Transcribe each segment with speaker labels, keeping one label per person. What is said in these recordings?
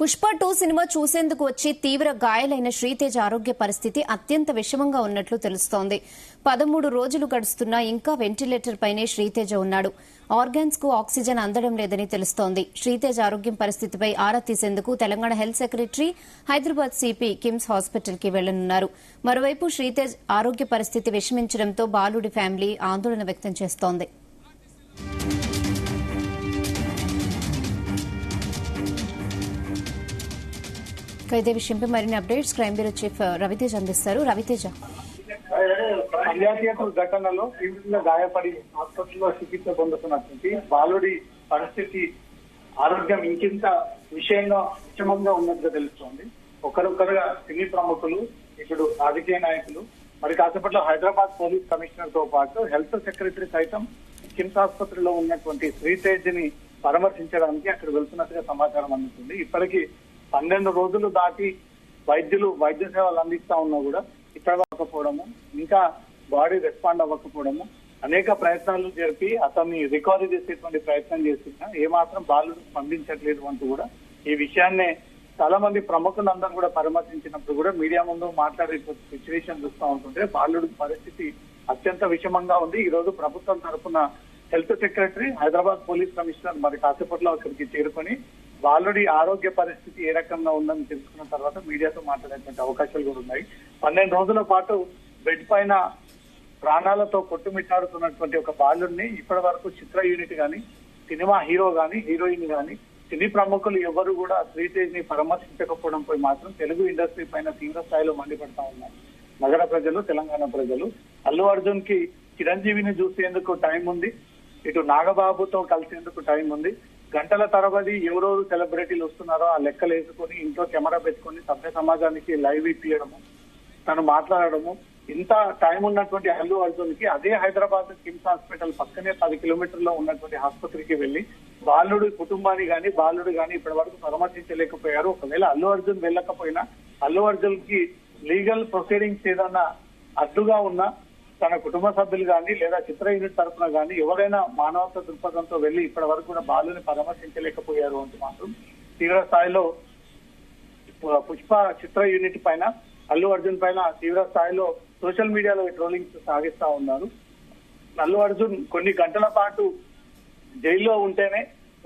Speaker 1: Pushpa 2 cinema చూసేందుకు వచ్చి తీవ్ర గాయాలైన శ్రీతేజ్ ఆరోగ్య పరిస్థితి అత్యంత విషమంగా ఉన్నట్లు తెలుస్తోంది. 13 రోజులు గడుస్తున్నా ఇంకా వెంటిలేటర్ పైనే శ్రీతేజ్ ఉన్నాడు. ఆర్గాన్స్ కు ఆక్సిజన్ అందడం లేదని తెలుస్తోంది. శ్రీతేజ్ ఆరోగ్యం పరిస్థితిపై ఆరా తీసేందుకు Telangana health secretary Hyderabad CP KIMS hospital కి వెళ్లనున్నారు. మరోవైపు శ్రీతేజ్ ఆరోగ్య పరిస్థితి విషమించడంతో బాలుడి ఫ్యామిలీ ఆందోళన వ్యక్తం చేస్తోంది. ఇదే విషయంపై మరిన్ని updates crime bureau chief Ravitej అందిస్తారు. రవితేజ,
Speaker 2: అంత్యాచేతు ఘటనలో తీవ్రంగా గాయపడి ఆసుపత్రిలో చికిత్స పొందుతున్నటువంటి బాలుడి పరిస్థితి ఆరోగ్యం ఇంకింత విషమంగా ఉన్నట్టుగా తెలుస్తోంది. ఒకరొకరుగా సినీ ప్రముఖులు, ఇప్పుడు రాజకీయ నాయకులు, మరి కాసేపట్లో హైదరాబాద్ పోలీస్ కమిషనర్ తో పాటు హెల్త్ సెక్రటరీ సైతం కిమ్స్ ఆసుపత్రిలో ఉన్నటువంటి శ్రీతేజ్ ని పరామర్శించడానికి అక్కడ వెళ్తున్నట్టుగా సమాచారం అందుతుంది. ఇప్పటికీ 12 రోజులు దాటి వైద్యులు వైద్య సేవలు అందిస్తా ఉన్నా కూడా ఇక్కడ అవ్వకపోవడము, ఇంకా బాడీ రెస్పాండ్ అవ్వకపోవడము, అనేక ప్రయత్నాలు జరిపి అతన్ని రికవరీ చేసేటువంటి ప్రయత్నం చేస్తున్నా ఏమాత్రం బాలుడు స్పందించట్లేదు అంటూ కూడా ఈ విషయాన్నే చాలా మంది ప్రముఖులందరూ కూడా పరామర్శించినప్పుడు కూడా మీడియా ముందు మాట్లాడే సిచ్యువేషన్ చూస్తూ ఉంటుంటే బాలుడి పరిస్థితి అత్యంత విషమంగా ఉంది. ఈ రోజు ప్రభుత్వం తరఫున health secretary, Hyderabad police commissioner మరి కాసేపట్లో అక్కడికి చేరుకొని బాలుడి ఆరోగ్య పరిస్థితి ఏ రకంగా ఉందని తెలుసుకున్న తర్వాత మీడియాతో మాట్లాడేటువంటి అవకాశాలు కూడా ఉన్నాయి. 12 రోజుల పాటు బెడ్ పైన ప్రాణాలతో కొట్టుమిట్టాడుతున్నటువంటి ఒక బాలుడిని ఇప్పటి వరకు చిత్ర యూనిట్ గాని, సినిమా హీరో గాని, హీరోయిన్ గాని, సినీ ప్రముఖులు ఎవరు కూడా శ్రీతేజ్ ని పరామర్శించకపోవడంపై మాత్రం తెలుగు ఇండస్ట్రీ పైన తీవ్ర స్థాయిలో మండిపడతా ఉన్నారు నగర ప్రజలు, తెలంగాణ ప్రజలు. అల్లు అర్జున్ కి చిరంజీవిని చూసేందుకు టైం ఉంది, ఇటు నాగబాబుతో కలిసేందుకు టైం ఉంది. గంటల తరబడి ఎవరెవరు సెలబ్రిటీలు వస్తున్నారో ఆ లెక్కలు వేసుకొని ఇంట్లో కెమెరా పెట్టుకుని సభ్య సమాజానికి లైవ్ ఇప్పించడము, తను మాట్లాడడము, ఇంత టైం ఉన్నటువంటి అల్లు అర్జున్ కి అదే హైదరాబాద్ కిమ్స్ హాస్పిటల్ పక్కనే 10 కిలోమీటర్లో ఉన్నటువంటి ఆసుపత్రికి వెళ్లి బాలుడి కుటుంబాన్ని గాని, బాలుడు గాని ఇప్పటి వరకు పరామర్శించలేకపోయారు. ఒకవేళ అల్లు అర్జున్ వెళ్ళకపోయినా అల్లు అర్జున్ కి లీగల్ ప్రొసీడింగ్స్ ఏదన్నా అడ్డుగా ఉన్నా తన కుటుంబ సభ్యులు గాని లేదా చిత్ర యూనిట్ తరఫున గాని ఎవరైనా మానవతా దృక్పథంతో వెళ్లి ఇప్పటి వరకు కూడా బాలుని పరామర్శించలేకపోయారు అంటూ మాత్రం తీవ్ర స్థాయిలో పుష్ప చిత్ర యూనిట్ పైన, అల్లు అర్జున్ పైన తీవ్ర స్థాయిలో సోషల్ మీడియాలో ట్రోలింగ్స్ సాగిస్తా ఉన్నారు. అల్లు అర్జున్ కొన్ని గంటల పాటు జైల్లో ఉంటేనే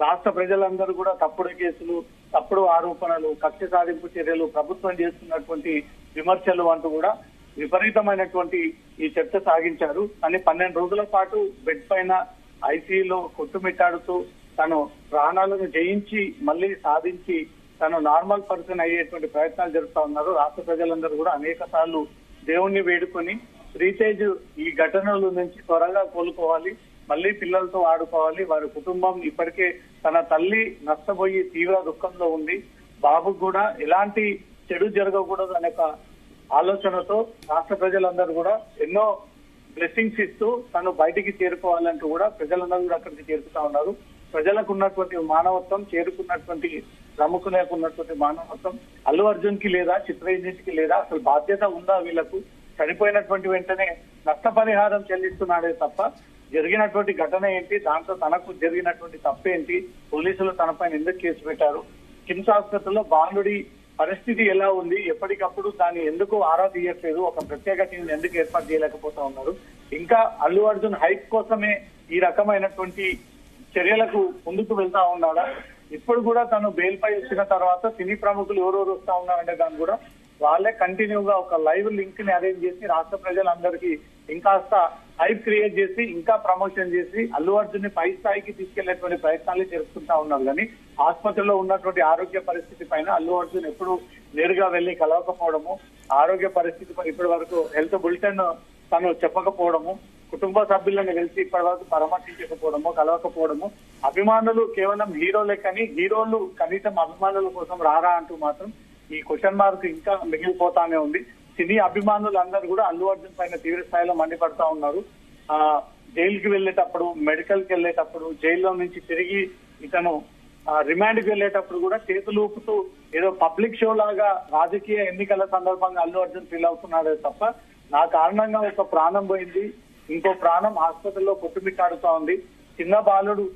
Speaker 2: రాష్ట్ర ప్రజలందరూ కూడా తప్పుడు కేసులు, తప్పుడు ఆరోపణలు, కక్ష సాధింపు చర్యలు, ప్రభుత్వం చేస్తున్నటువంటి విమర్శలు అంటూ కూడా విపరీతమైనటువంటి ఈ చర్చ సాగించారు. కానీ 12 రోజుల పాటు బెడ్ పైన ఐసీయూలో కొట్టుమిట్టాడుతూ తను ప్రాణాలను జయించి మళ్ళీ సాధించి తను నార్మల్ పర్సన్ అయ్యేటువంటి ప్రయత్నాలు జరుపుతా ఉన్నారు. రాష్ట్ర ప్రజలందరూ కూడా అనేక సార్లు దేవుణ్ణి వేడుకొని శ్రీతేజ్ ఈ ఘటనల నుంచి త్వరగా కోలుకోవాలి, మళ్ళీ పిల్లలతో ఆడుకోవాలి, వారి కుటుంబం ఇప్పటికే తన తల్లి నష్టపోయి తీవ్ర దుఃఖంలో ఉంది, బాబుకు కూడా ఎలాంటి చెడు జరగకూడదు అనే ఆలోచనతో రాష్ట్ర ప్రజలందరూ కూడా ఎన్నో బ్లెస్సింగ్స్ ఇస్తూ తను బయటికి చేరుకోవాలంటూ కూడా ప్రజలందరూ కూడా అక్కడికి చేరుకుతా ఉన్నారు. ప్రజలకు ఉన్నటువంటి మానవత్వం, చేరుకున్నటువంటి ప్రముఖులకు ఉన్నటువంటి మానవత్వం అల్లు అర్జున్ కి లేదా చిత్ర యూనిట్ కి లేదా అసలు బాధ్యత ఉందా వీళ్లకు? చనిపోయినటువంటి వెంటనే నష్టపరిహారం చెల్లిస్తున్నాడే తప్ప జరిగినటువంటి ఘటన ఏంటి, దాంట్లో తనకు జరిగినటువంటి తప్పేంటి, పోలీసులు తనపైన ఎందుకు కేసు పెట్టారు, కిమ్స్ ఆసుపత్రిలో బాలుడి పరిస్థితి ఎలా ఉంది, ఎప్పటికప్పుడు దాన్ని ఎందుకు ఆరా తీయట్లేదు, ఒక ప్రత్యేక టీం ఎందుకు ఏర్పాటు చేయలేకపోతా ఉన్నారు, ఇంకా అల్లు అర్జున్ హైప్ కోసమే ఈ రకమైనటువంటి చర్యలకు ముందుకు వెళ్తా ఉన్నాడా, ఇప్పుడు కూడా తను బెయిల్ పై వచ్చిన తర్వాత సినీ ప్రముఖులు ఎవరెవరు వస్తా ఉన్నారంటే దాన్ని కూడా వాళ్ళే కంటిన్యూగా ఒక లైవ్ లింక్ ని అరేంజ్ చేసి రాష్ట్ర ప్రజలందరికీ ఇంకాస్త హైప్ క్రియేట్ చేసి ఇంకా ప్రమోషన్ చేసి అల్లు అర్జున్ ని పై స్థాయికి తీసుకెళ్లేటువంటి ప్రయత్నాలు జరుపుకుంటా ఉన్నారు. కానీ ఆసుపత్రిలో ఉన్నటువంటి ఆరోగ్య పరిస్థితి పైన అల్లు అర్జున్ ఎప్పుడు నేరుగా వెళ్లి కలవకపోవడము, ఆరోగ్య పరిస్థితి పై ఇప్పటి వరకు హెల్త్ బులెటిన్ తను చెప్పకపోవడము, కుటుంబ సభ్యులను కలిసి ఇప్పటి వరకు పరామర్శించకపోవడము, కలవకపోవడము, అభిమానులు కేవలం హీరోలే కానీ హీరోలు కనీసం అభిమానుల కోసం రారా అంటూ మాత్రం ఈ క్వశ్చన్ మార్క్ ఇంకా మిగిలిపోతానే ఉంది. సినీ అభిమానులందరూ కూడా అల్లు అర్జున్ పైన తీవ్ర స్థాయిలో మండిపడతా ఉన్నారు. జైలుకి వెళ్లేటప్పుడు, మెడికల్ కి వెళ్లేటప్పుడు, జైల్లో నుంచి తిరిగి ఇతను రిమాండ్ కి వెళ్లేటప్పుడు కూడా చేతులు ఊపుతూ ఏదో పబ్లిక్ షో లాగా రాజకీయ ఎన్నికల సందర్భంగా అల్లు అర్జున్ ఫీల్ అవుతున్నాడే తప్ప నా కారణంగా ఒక ప్రాణం పోయింది, ఇంకో ప్రాణం ఆసుపత్రిలో కొట్టుమిట్టాడుతా ఉంది, చిన్న బాలుడు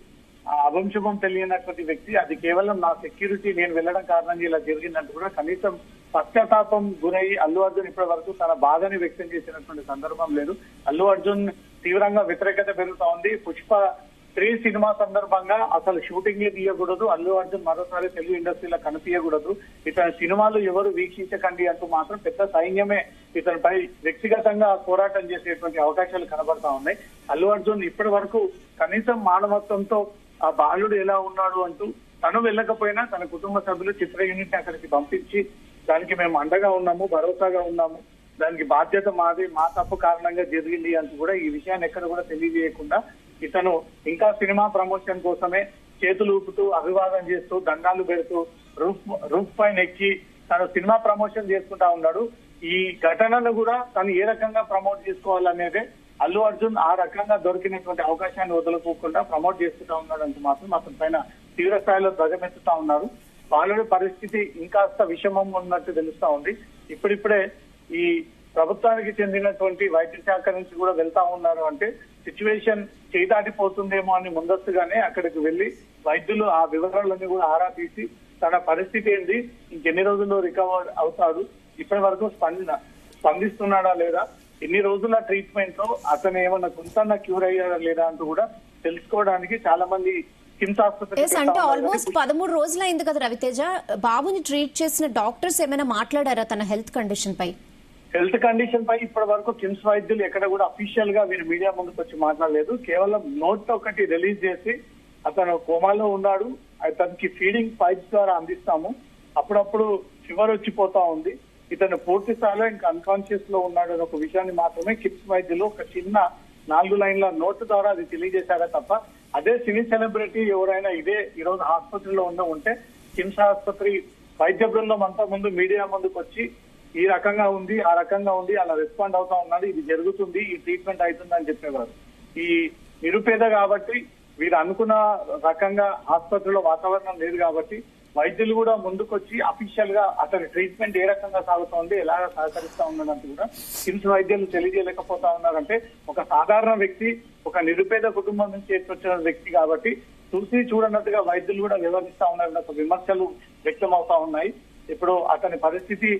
Speaker 2: ఆ అవంశుభం తెలియనటువంటి వ్యక్తి, అది కేవలం నా సెక్యూరిటీ నేను వెళ్ళడం కారణంగా ఇలా జరిగిందంటూ కూడా కనీసం పశ్చాత్తాపం గురై అల్లు అర్జున్ ఇప్పటి వరకు తన బాధని వ్యక్తం చేసినటువంటి సందర్భం లేదు. అల్లు అర్జున్ తీవ్రంగా వ్యతిరేకత పెరుగుతా ఉంది. పుష్ప 3 సినిమా సందర్భంగా అసలు షూటింగ్ తీయకూడదు, అల్లు అర్జున్ మరోసారి తెలుగు ఇండస్ట్రీలో కనిపించకూడదు, ఇతని సినిమాలు ఎవరు వీక్షించకండి అంటూ మాత్రం పెద్ద సైన్యమే ఇతనిపై వ్యక్తిగతంగా పోరాటం చేసేటువంటి అవకాశాలు కనబడతా ఉన్నాయి. అల్లు అర్జున్ ఇప్పటి వరకు కనీసం మానవత్వంతో ఆ బాలుడు ఎలా ఉన్నాడు అంటూ తను వెళ్ళకపోయినా తన కుటుంబ సభ్యులు చిత్ర యూనిట్ ని అక్కడికి పంపించి దానికి మేము అండగా ఉన్నాము, భరోసాగా ఉన్నాము, దానికి బాధ్యత మాది, మా తప్పు కారణంగా జరిగింది అంటూ కూడా ఈ విషయాన్ని ఎక్కడ కూడా తెలియజేయకుండా ఇతను ఇంకా సినిమా ప్రమోషన్ కోసమే చేతులు ఊపుతూ అభివాదం చేస్తూ దండాలు పెడుతూ రూఫ్ పైన ఎక్కి తను సినిమా ప్రమోషన్ చేసుకుంటా ఉన్నాడు. ఈ ఘటనను కూడా తను ఏ రకంగా ప్రమోట్ చేసుకోవాలనేదే అల్లు అర్జున్ ఆ రకంగా దొరికినటువంటి అవకాశాన్ని వదులుకోకుండా ప్రమోట్ చేసుకుంటా ఉన్నాడు అంటూ మాత్రం అతని పైన తీవ్ర స్థాయిలో ధ్వజమెత్తుతా ఉన్నారు. బాలుడి పరిస్థితి ఇంకాస్త విషమం ఉన్నట్టు తెలుస్తా ఉంది. ఇప్పుడిప్పుడే ఈ ప్రభుత్వానికి చెందినటువంటి వైద్య శాఖ నుంచి కూడా వెళ్తా ఉన్నారు. అంటే సిచ్యువేషన్ చేదాటిపోతుందేమో అని ముందస్తుగానే అక్కడికి వెళ్లి వైద్యులు ఆ వివరాలన్నీ కూడా ఆరా తీసి తన పరిస్థితి ఏంటి, ఇంకెన్ని రోజుల్లో రికవర్ అవుతాడు, ఇప్పటి వరకు స్పందిస్తున్నాడా లేదా, ఎన్ని రోజుల ట్రీట్మెంట్ లో అతను ఏమన్నా కొంత క్యూర్ అయ్యాడా లేదా అంటూ కూడా తెలుసుకోవడానికి చాలా మంది కిమ్స్ ఆసుపత్రి
Speaker 1: అంటే ఆల్మోస్ట్ 13 రోజులు అయింది కదా రవితేజ, బాబుని ట్రీట్ చేసిన డాక్టర్స్ ఏమైనా మాట్లాడారా తన హెల్త్ కండిషన్ పై?
Speaker 2: హెల్త్ కండిషన్ పై ఇప్పటి వరకు కిమ్స్ వైద్యులు ఎక్కడ కూడా అఫీషియల్ గా వీరు మీడియా ముందుకు వచ్చి మాట్లాడలేదు. కేవలం నోట్ ఒకటి రిలీజ్ చేసి అతను కోమాలో ఉన్నాడు, అతనికి ఫీడింగ్ పైప్స్ ద్వారా అందిస్తాము, అప్పుడప్పుడు ఫీవర్ వచ్చిపోతా ఉంది, ఇతను పూర్తి స్థాయిలో ఇంకా అన్కాన్షియస్ లో ఉన్నాడు అనే ఒక విషయాన్ని మాత్రమే కిమ్స్ వైద్యులు ఒక చిన్న 4 లైన్ల నోటు ద్వారా అది తెలియజేశారా తప్ప అదే సినీ సెలబ్రిటీ ఎవరైనా ఇదే ఈ రోజు ఆసుపత్రిలో ఉంటే కిమ్స్ ఆసుపత్రి వైద్య బృందం అంతా ముందు మీడియా ముందుకు వచ్చి ఈ రకంగా ఉంది, ఆ రకంగా ఉంది, అలా రెస్పాండ్ అవుతా ఉన్నాడు, ఇది జరుగుతుంది, ఈ ట్రీట్మెంట్ అవుతుంది అని చెప్పేవారు. ఈ నిరుపేద కాబట్టి వీరు అనుకున్న రకంగా ఆసుపత్రిలో వాతావరణం లేదు కాబట్టి వైద్యులు కూడా ముందుకొచ్చి అఫీషియల్ గా అతని ట్రీట్మెంట్ ఏ రకంగా సాగుతోంది, ఎలా సహకరిస్తా ఉన్నదంటూ కూడా కిమ్స్ వైద్యులు తెలియజేయలేకపోతా ఉన్నారంటే ఒక సాధారణ వ్యక్తి, ఒక నిరుపేద కుటుంబం నుంచి వచ్చిన వ్యక్తి కాబట్టి చూసి చూడనట్టుగా వైద్యులు కూడా వివరిస్తా ఉన్నారన్న ఒక విమర్శలు వ్యక్తం అవుతా ఉన్నాయి. ఇప్పుడు అతని పరిస్థితి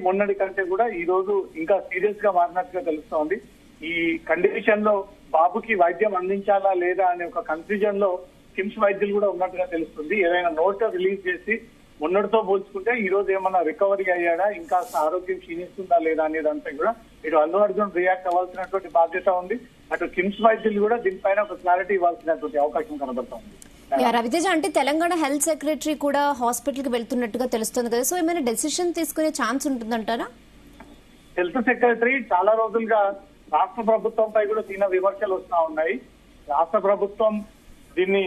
Speaker 2: మొన్నటి కంటే కూడా ఈ రోజు ఇంకా సీరియస్ గా మారినట్టుగా తెలుస్తోంది. ఈ కండిషన్ లో బాబుకి వైద్యం అందించాలా లేదా అనే ఒక కన్ఫ్యూజన్ లో కిమ్స్ వైద్యులు కూడా ఉన్నట్టుగా తెలుస్తుంది. ఏదైనా నోట్ రిలీజ్ చేసి మొన్నటితో పోల్చుకుంటే ఈ రోజు ఏమన్నా రికవరీ అయ్యాడా, ఇంకా ఆరోగ్యం క్షీణిస్తుందా లేదా అనే దానిపై కూడా ఇటు అల్లు అర్జున్ రియాక్ట్ అవ్వాల్సినటువంటి బాధ్యత ఉంది. అటు కిమ్స్ వైద్యులు కూడా దీనిపైన ఒక క్లారిటీ ఇవ్వాల్సినటువంటి అవకాశం కనబడుతోంది.
Speaker 1: రవితేజ, అంటే తెలంగాణ హెల్త్ సెక్రటరీ కూడా హాస్పిటల్ కి వెళ్తున్నట్టుగా తెలుస్తుంది కదా, సో ఏమైనా డెసిషన్ తీసుకునే ఛాన్స్ ఉంటుందంటారా?
Speaker 2: హెల్త్ సెక్రటరీ చాలా రోజులుగా రాష్ట్ర ప్రభుత్వంపై కూడా తీవ్ర విమర్శలు వస్తా ఉన్నాయి. రాష్ట్ర ప్రభుత్వం దీన్ని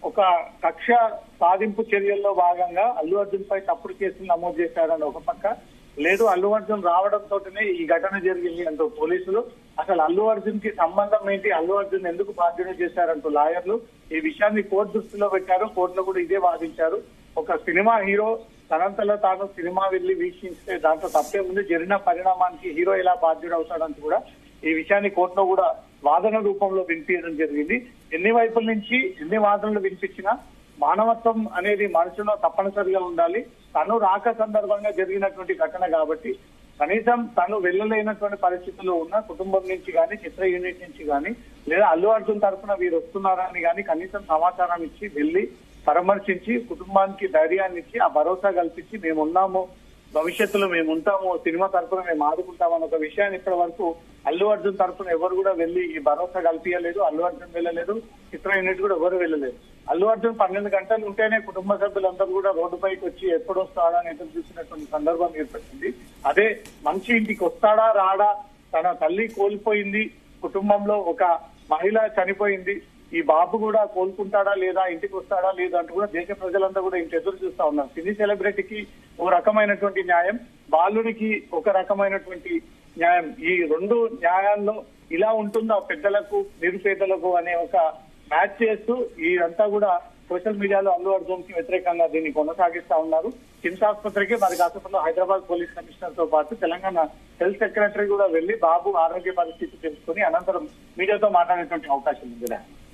Speaker 2: ఒక కక్ష సాధింపు చర్యల్లో భాగంగా అల్లు అర్జున్ పై తప్పుడు కేసులు నమోదు చేశారని ఒక పక్క, లేదు అల్లు అర్జున్ రావడంతోనే ఈ ఘటన జరిగింది అంటూ పోలీసులు, అసలు అల్లు అర్జున్ కి సంబంధం ఏంటి, అల్లు అర్జున్ ఎందుకు బాధ్యత చేశారంటూ లాయర్లు ఈ విషయాన్ని కోర్టు దృష్టిలో పెట్టారు. కోర్టులో కూడా ఇదే వాదించారు. ఒక సినిమా హీరో తనంతలో తాను సినిమా వెళ్లి వీక్షిస్తే దాంట్లో తప్పే ముందు జరిగిన పరిణామానికి హీరో ఎలా బాధ్యుడు అవుతాడంటూ కూడా ఈ విషయాన్ని కోర్టులో కూడా వాదన రూపంలో వినిపించడం జరిగింది. ఎన్ని వైపుల నుంచి ఎన్ని వాదనలు వినిపించినా మానవత్వం అనేది మనుషుల్లో తప్పనిసరిగా ఉండాలి. తను రాక సందర్భంగా జరిగినటువంటి ఘటన కాబట్టి కనీసం తను వెళ్ళలేనటువంటి పరిస్థితుల్లో ఉన్న కుటుంబం నుంచి కానీ చిత్ర యూనిట్ నుంచి కానీ లేదా అల్లు అర్జున్ తరఫున వీరు వస్తున్నారా అని కానీ కనీసం సమాచారం ఇచ్చి వెళ్లి పరామర్శించి కుటుంబానికి ధైర్యాన్ని ఇచ్చి ఆ భరోసా కల్పించి మేమున్నాము, భవిష్యత్తులో మేము ఉంటాము, సినిమా తరఫున మేము ఆదుకుంటామని ఒక విషయాన్ని ఇప్పటి వరకు అల్లు అర్జున్ తరఫున ఎవరు కూడా వెళ్లి ఈ భరోసా కల్పించలేదు. అల్లు అర్జున్ వెళ్ళలేదు, చిత్ర యూనిట్ కూడా ఎవరు వెళ్ళలేదు. అల్లు అర్జున్ 12 గంటలు ఉంటేనే కుటుంబ సభ్యులందరూ కూడా రోడ్డుపైకి వచ్చి ఎప్పుడు వస్తాడా అని ఎదురు చూసినటువంటి సందర్భం ఏర్పడింది. అదే మంచి ఇంటికి వస్తాడా రాడా, తన తల్లి కోల్పోయింది, కుటుంబంలో ఒక మహిళ చనిపోయింది, ఈ బాబు కూడా కోలుకుంటాడా లేదా, ఇంటికి వస్తాడా లేదా అంటూ కూడా దేశ ప్రజలంతా కూడా ఇంటి ఎదురు చూస్తా ఉన్నారు. సినీ సెలబ్రిటీకి ఒక రకమైనటువంటి న్యాయం, బాలుడికి ఒక రకమైనటువంటి న్యాయం, ఈ 2 న్యాయాల్లో ఇలా ఉంటుందా పెద్దలకు నిరుపేదలకు అనే ఒక మ్యాచ్ చేస్తూ ఇదంతా కూడా సోషల్ మీడియాలో అల్లు అర్జున్ కి వ్యతిరేకంగా దీన్ని కొనసాగిస్తా ఉన్నారు. కిమ్స్ ఆసుపత్రికి మరి కాసేపట్లో హైదరాబాద్ పోలీస్ కమిషనర్ తో పాటు తెలంగాణ హెల్త్ సెక్రటరీ కూడా వెళ్లి బాబు ఆరోగ్య పరిస్థితి తెలుసుకుని అనంతరం మీడియాతో మాట్లాడేటువంటి అవకాశం ఉంది.